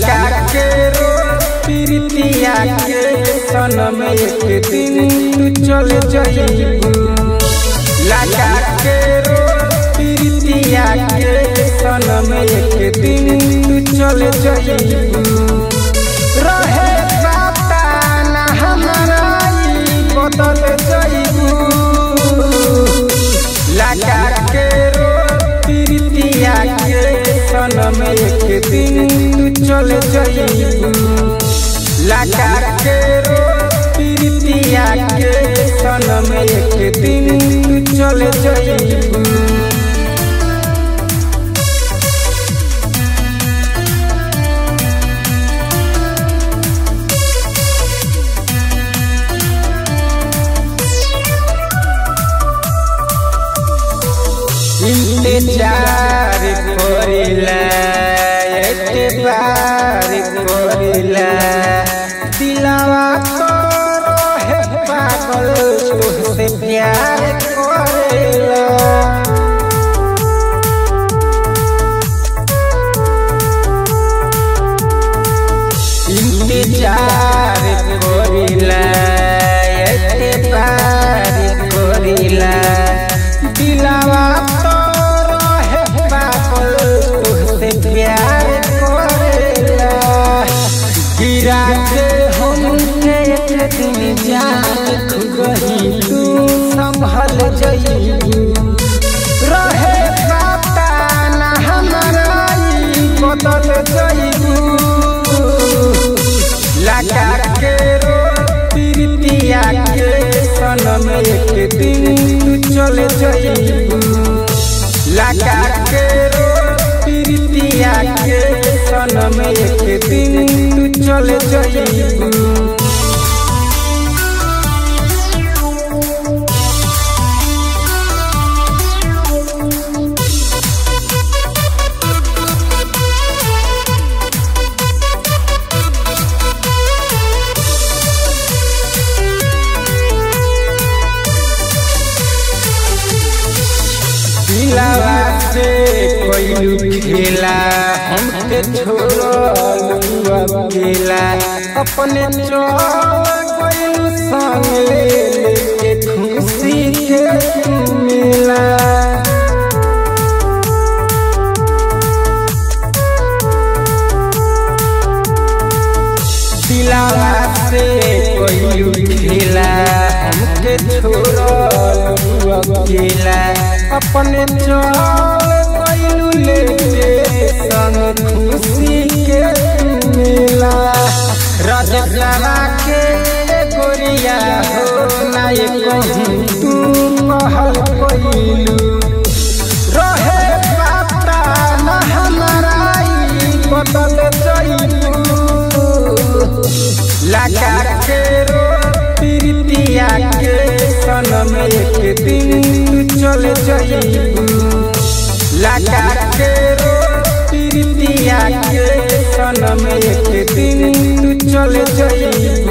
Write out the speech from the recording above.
लगा के रो प्रीतिया के सनम एक दिन तू चल जाइबू। लगा के रो प्रीतिया के सनम एक दिन तू चल जाइबू। रहे पता ना हमारा बदल जाइबू। लगा के रो प्रीतिया के सनम एक दिन तू चल जाइबू। लगा के रो प्रीतिया के सनम एक दिन तू चल जाइबू। इंतजार करेला एतबार करेला दिलवा तोरो है पागल तुझसे प्यार करेला। इंतजार करेला एतबार करेला दिलवा प्यार करेला। गिरा के हमने एक दिन जान गही तू संभल जाइबू। रहे पता ना हमारा बदल जाइबू। लगा के रो प्रीतिया के सनम एक दिन तू चल जाइबू। लगा के रो प्रीतिया के सनम एक दिन तू चल जाइबू। दिलवा से कोई खेला हमके छोड़लू अकेला। अपने चल गइल संग लेके खुशी के मिला। दिलवा से कोई खेला हमके छोड़लू अकेला। अपने चल गइल लेके संग खुशी के मिला। रजवा के गोरिया हो नाय कहूँ तू कहल कइलू। रहे पता ना हमारा बदल जाइबू। लगा के रो प्रीतिया के सनम एक दिन तू चल जाइबू। लगा के रो प्रीतिया के सनम एक दिन तू चल जाइबू।